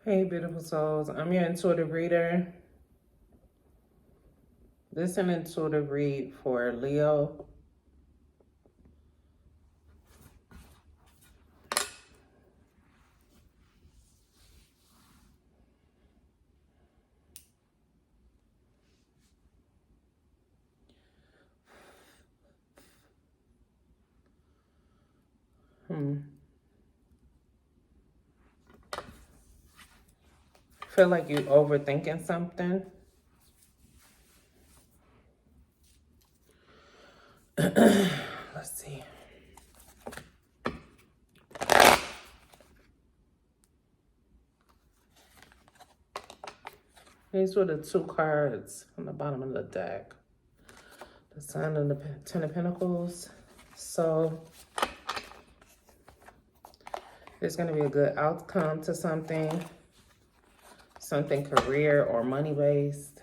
Hey, beautiful souls. I'm your intuitive reader. This is an intuitive read for Leo. Feel like you overthinking something. Let's see. These were the two cards on the bottom of the deck. The Sun and the Ten of Pentacles. So there's going to be a good outcome to something career or money-based.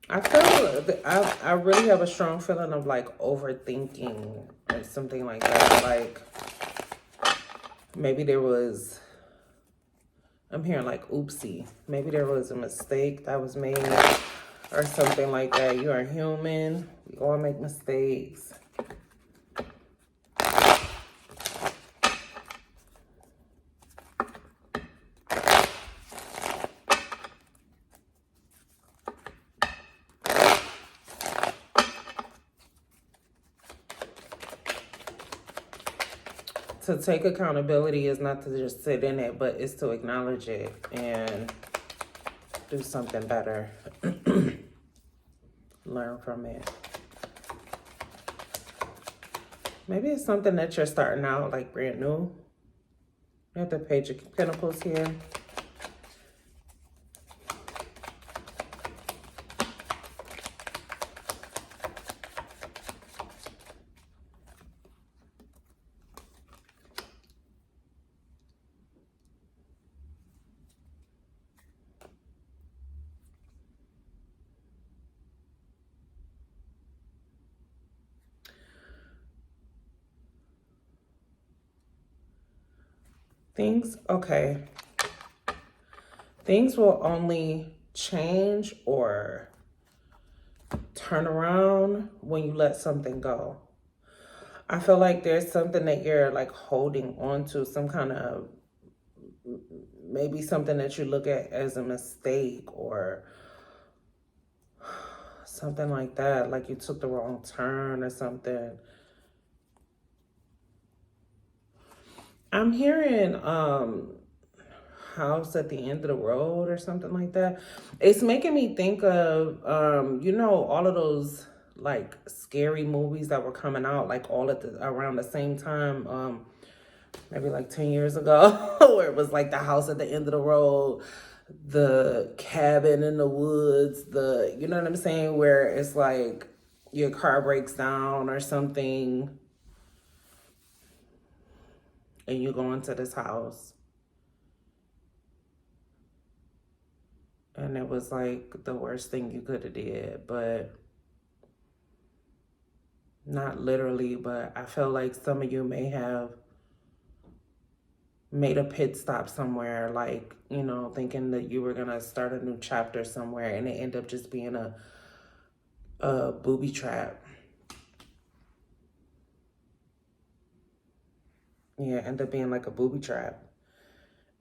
I feel I really have a strong feeling of like overthinking or something like that. Like maybe there was, I'm hearing like oopsie. Maybe there was a mistake that was made or something like that. You are human. We all make mistakes. To take accountability is not to just sit in it, but it's to acknowledge it and do something better. Learn from it. Maybe it's something that you're starting out like brand new. You have the Page of Pentacles here. Okay. Things will only change or turn around when you let something go. I feel like there's something that you're like holding on to, some kind of, maybe something that you look at as a mistake or something like that, like you took the wrong turn or something. I'm hearing house at the end of the road or something like that. It's making me think of you know, all of those like scary movies that were coming out like all at the around the same time, maybe like 10 years ago, where it was like the house at the end of the road, the cabin in the woods, the, you know what I'm saying, where it's like your car breaks down or something and you go into this house. And it was like the worst thing you could have did, but not literally, but I feel like some of you may have made a pit stop somewhere, like, you know, thinking that you were going to start a new chapter somewhere, and it ended up just being a booby trap. Yeah, ended up being like a booby trap.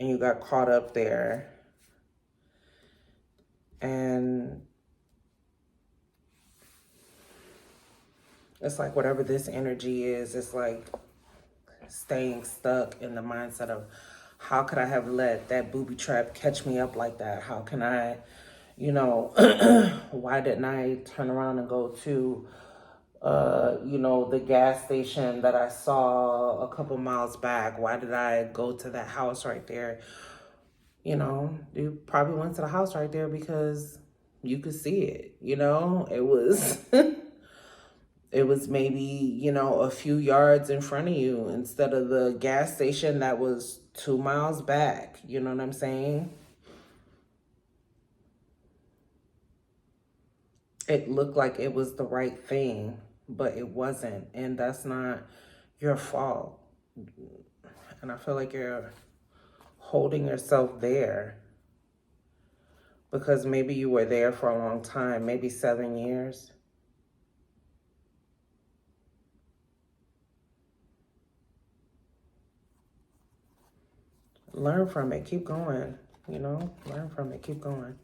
And you got caught up there. And it's like whatever this energy is, it's like staying stuck in the mindset of how could I have let that booby trap catch me up like that? How can I, you know, why didn't I turn around and go to, you know, the gas station that I saw a couple miles back? Why did I go to that house right there? You know, you probably went to the house right there because you could see it, you know? It was it was maybe, you know, a few yards in front of you instead of the gas station that was 2 miles back. You know what I'm saying? It looked like it was the right thing. but it wasn't. And that's not your fault. And I feel like you're holding yourself there because maybe you were there for a long time, maybe 7 years. Learn from it. Keep going. You know, learn from it. Keep going.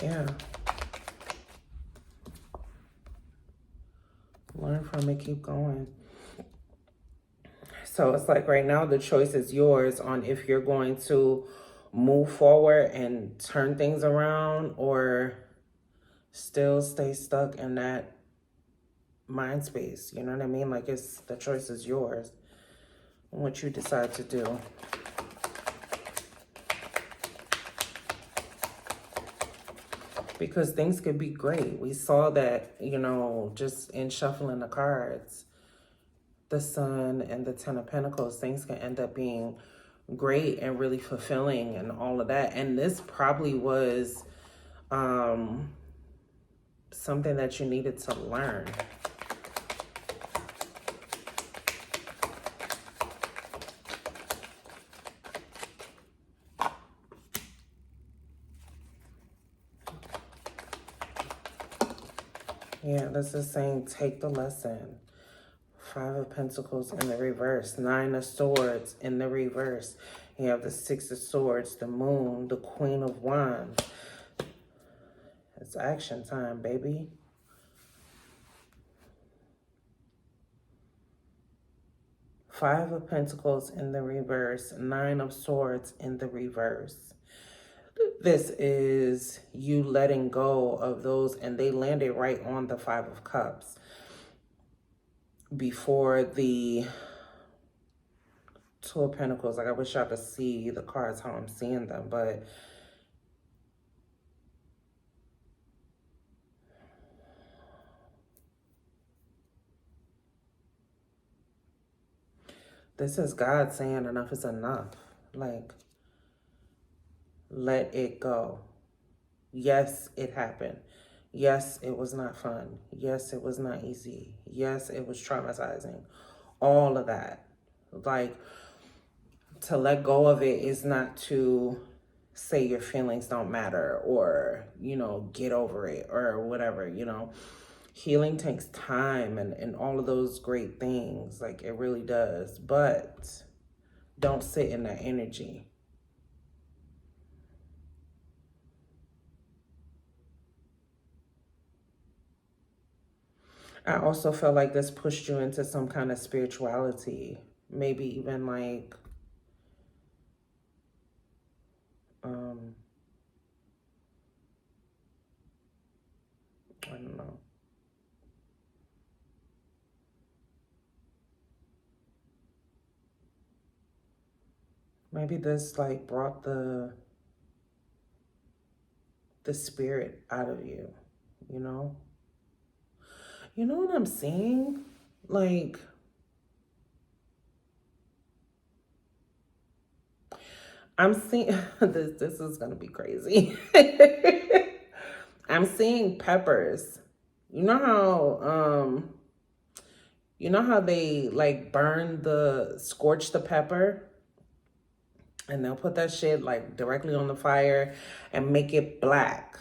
Yeah. Learn from it. Keep going. So it's like right now the choice is yours on if you're going to move forward and turn things around or still stay stuck in that mind space. You know what I mean? Like, it's the choice is yours on what you decide to do. Because things could be great. We saw that, you know, just in shuffling the cards, the Sun and the Ten of Pentacles, things can end up being great and really fulfilling and all of that. And this probably was something that you needed to learn. Yeah, this is saying take the lesson. 5 of Pentacles in the reverse. 9 of Swords in the reverse. You have the 6 of Swords, the Moon, the Queen of Wands. It's action time, baby. Five of Pentacles in the reverse. 9 of Swords in the reverse. This is you letting go of those, and they landed right on the 5 of Cups before the 2 of Pentacles. Like, I wish y'all could see the cards how I'm seeing them, but this is God saying enough is enough. Like, let it go. Yes, it happened. Yes, it was not fun. Yes, it was not easy. Yes, it was traumatizing. All of that. Like, to let go of it is not to say your feelings don't matter or, you know, get over it or whatever, you know. Healing takes time and all of those great things. Like, it really does. But don't sit in that energy. I also felt like this pushed you into some kind of spirituality. Maybe even like, I don't know. Maybe this like brought the spirit out of you, you know? You know what I'm seeing? Like, I'm seeing, this is gonna be crazy. I'm seeing peppers. You know how they like scorch the pepper? And they'll put that shit like directly on the fire and make it black.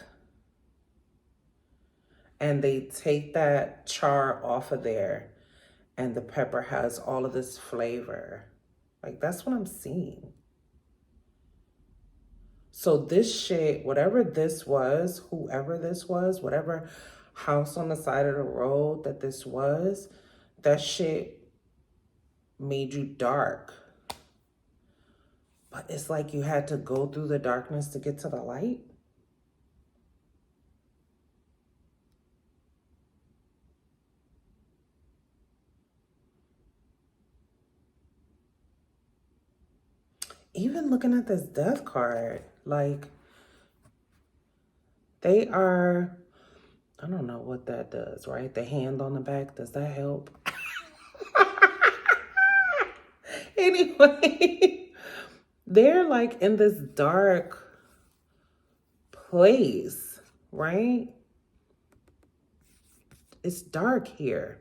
And they take that char off of there and the pepper has all of this flavor. Like, that's what I'm seeing. So this shit, whatever this was, whoever this was, whatever house on the side of the road that this was, that shit made you dark. But it's like you had to go through the darkness to get to the light. Even looking at this death card, like, they are, I don't know what that does, right? The hand on the back, does that help? Anyway, they're like in this dark place, right? It's dark here,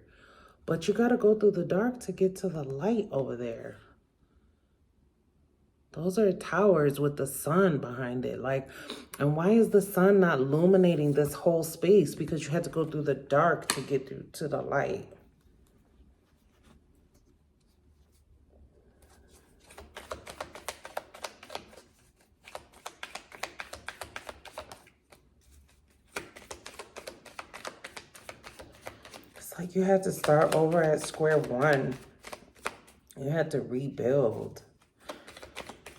but you got to go through the dark to get to the light over there. Those are towers with the sun behind it. Like, and why is the sun not illuminating this whole space? Because you had to go through the dark to get through to the light. It's like you had to start over at square one. You had to rebuild.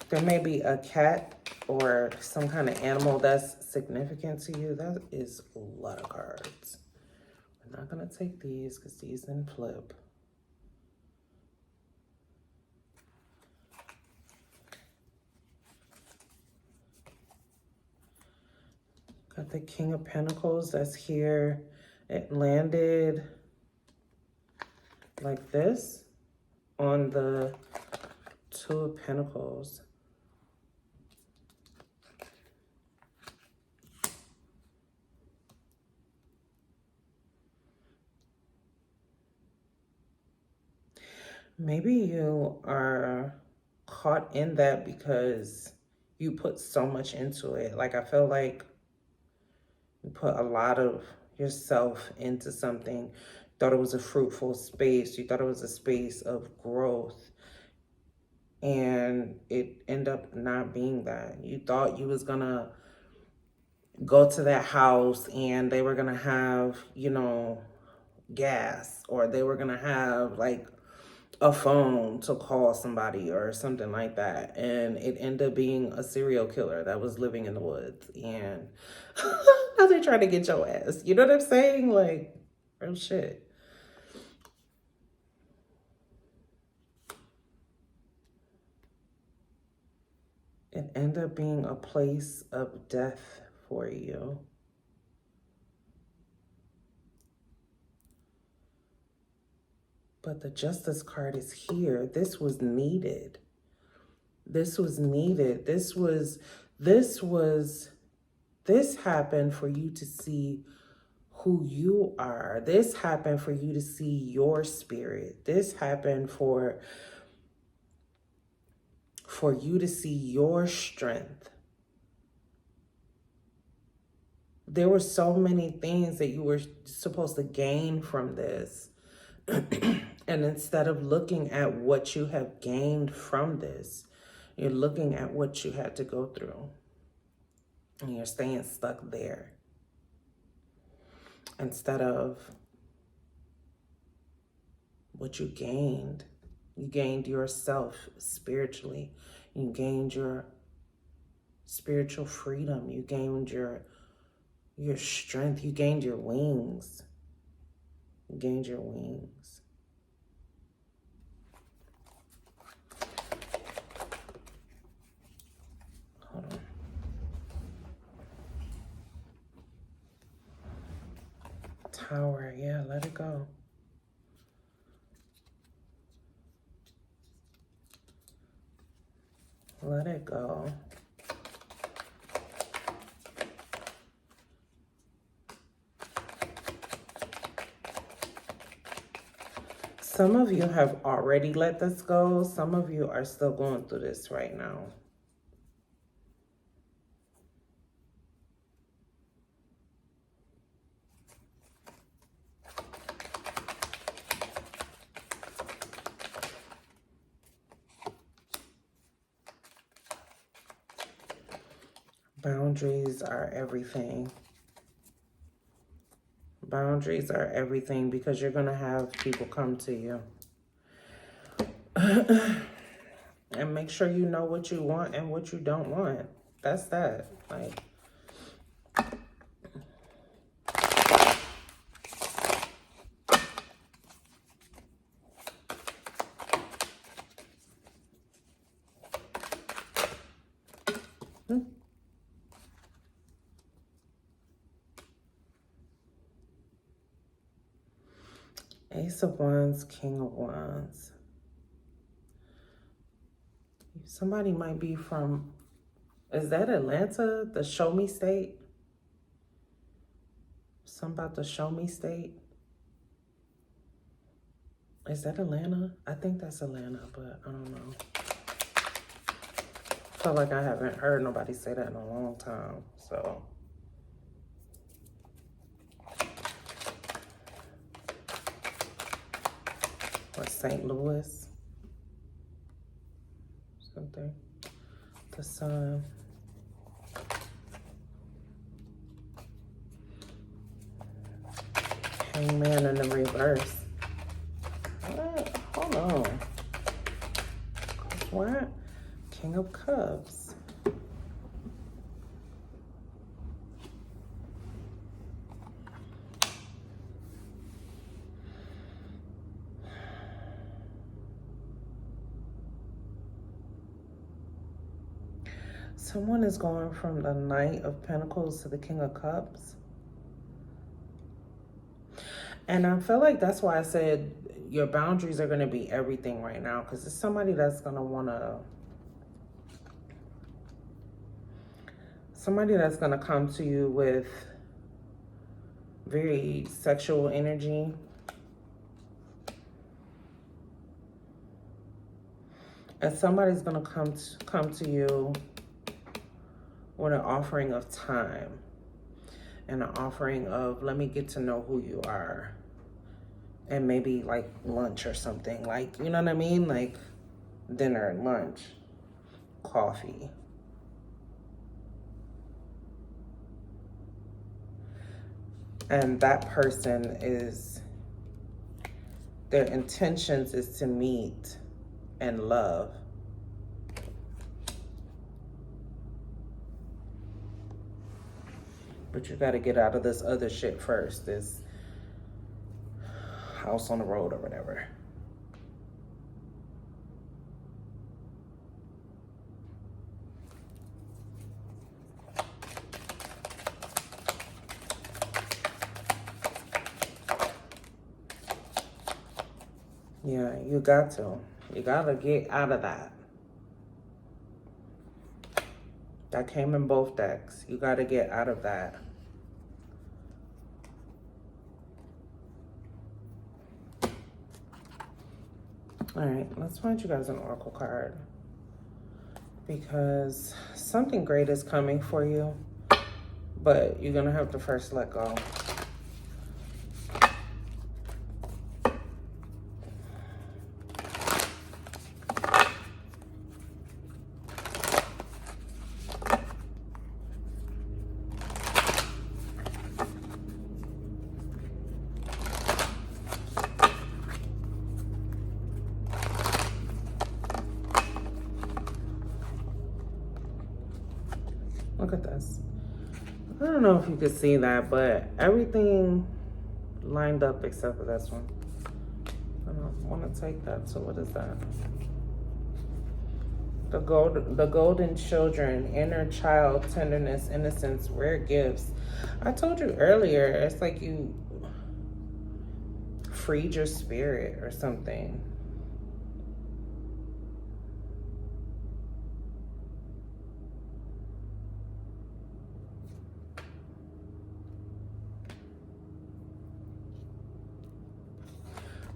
There may be a cat or some kind of animal that's significant to you. That is a lot of cards. We're not going to take these because these didn't flip. Got the King of Pentacles that's here. It landed like this on the Two of Pentacles. Maybe you are caught in that because you put so much into it. Like, I feel like you put a lot of yourself into something. You thought it was a fruitful space. You thought it was a space of growth. And it ended up not being that. You thought you was gonna go to that house and they were gonna have, you know, gas, or they were gonna have like a phone to call somebody or something like that. And it ended up being a serial killer that was living in the woods. And now they're trying to get your ass. You know what I'm saying? Like, real shit. It ended up being a place of death for you. But the Justice card is here. This was needed. This was needed. This happened for you to see who you are. This happened for you to see your spirit. This happened for you to see your strength. There were so many things that you were supposed to gain from this. And instead of looking at what you have gained from this, you're looking at what you had to go through. And you're staying stuck there. Instead of what you gained. You gained yourself spiritually. You gained your spiritual freedom. You gained your strength. You gained your wings. You gained your wings. Hold on. Tower, yeah, let it go. Let it go. Some of you have already let this go. Some of you are still going through this right now. Boundaries are everything. Boundaries are everything, because you're going to have people come to you. And make sure you know what you want and what you don't want. That's that. Like, Ace of Wands, King of Wands. Somebody might be from, is that Atlanta? The Show Me State? Something about the Show Me State? Is that Atlanta? I think that's Atlanta, but I don't know. I feel like I haven't heard nobody say that in a long time, so. Or St. Louis. Something. The Sun. Hangman in the reverse. What? Hold on. What? King of Cups. Someone is going from the Knight of Pentacles to the King of Cups. And I feel like that's why I said your boundaries are going to be everything right now. Because it's somebody that's going to want to... Somebody that's going to come to you with very sexual energy. And somebody's going to come to you with an offering of time. And an offering of, let me get to know who you are. And maybe like lunch or something. Like, you know what I mean? Like dinner, lunch, coffee. And that person is, their intentions is to meet and love. But you got to get out of this other shit first. This house on the road or whatever. Yeah, you got to. You got to get out of that. That came in both decks. You got to get out of that. All right, let's find you guys an oracle card. Because something great is coming for you. But you're going to have to first let go. Look at this. I don't know if you could see that, but everything lined up except for this one. I don't want to take that. So what is that? The golden children, inner child, tenderness, innocence, rare gifts. I told you earlier, it's like you freed your spirit or something.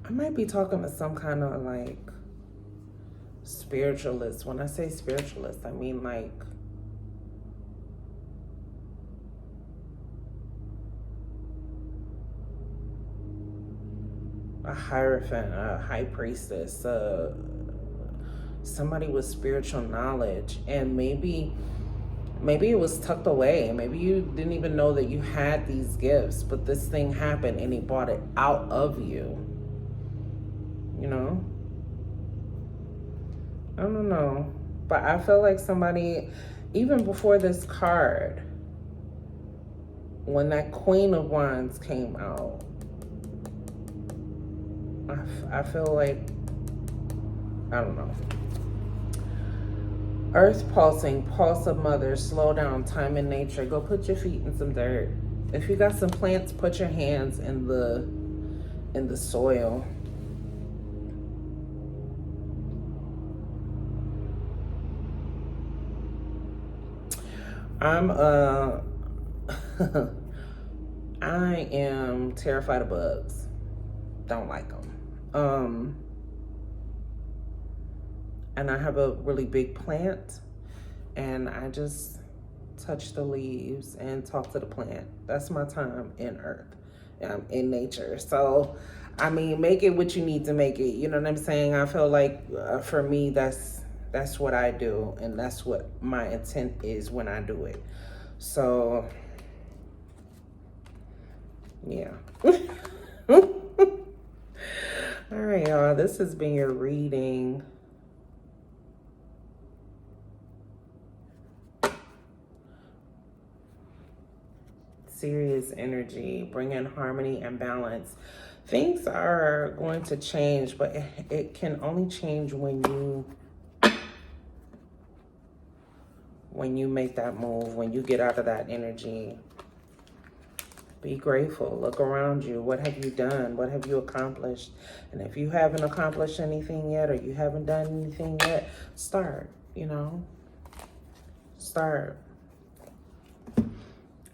I might be talking to some kind of like spiritualist. When I say spiritualist, I mean like a hierophant, a high priestess, somebody with spiritual knowledge. And maybe it was tucked away. Maybe you didn't even know that you had these gifts, but this thing happened and he brought it out of you. You know? I don't know. But I feel like somebody, even before this card, when that Queen of Wands came out, I feel like, I don't know. Earth pulsing, pulse of mother, slow down, time in nature. Go put your feet in some dirt. If you got some plants, put your hands in the soil. I'm I am terrified of bugs. Don't like them. And I have a really big plant, and I just touch the leaves and talk to the plant. That's my time in earth, in nature. So, I mean, make it what you need to make it. You know what I'm saying? I feel like for me, that's what I do, and that's what my intent is when I do it. So, yeah. All right, y'all. This has been your reading. Serious energy, bring in harmony and balance. Things are going to change, but it can only change when you make that move, when you get out of that energy. Be grateful. Look around you. What have you done? What have you accomplished? And if you haven't accomplished anything yet, or you haven't done anything yet, start, Start.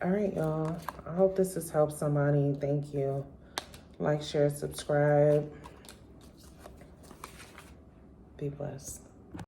All right, y'all. I hope this has helped somebody. Thank you. Like, share, subscribe. Be blessed.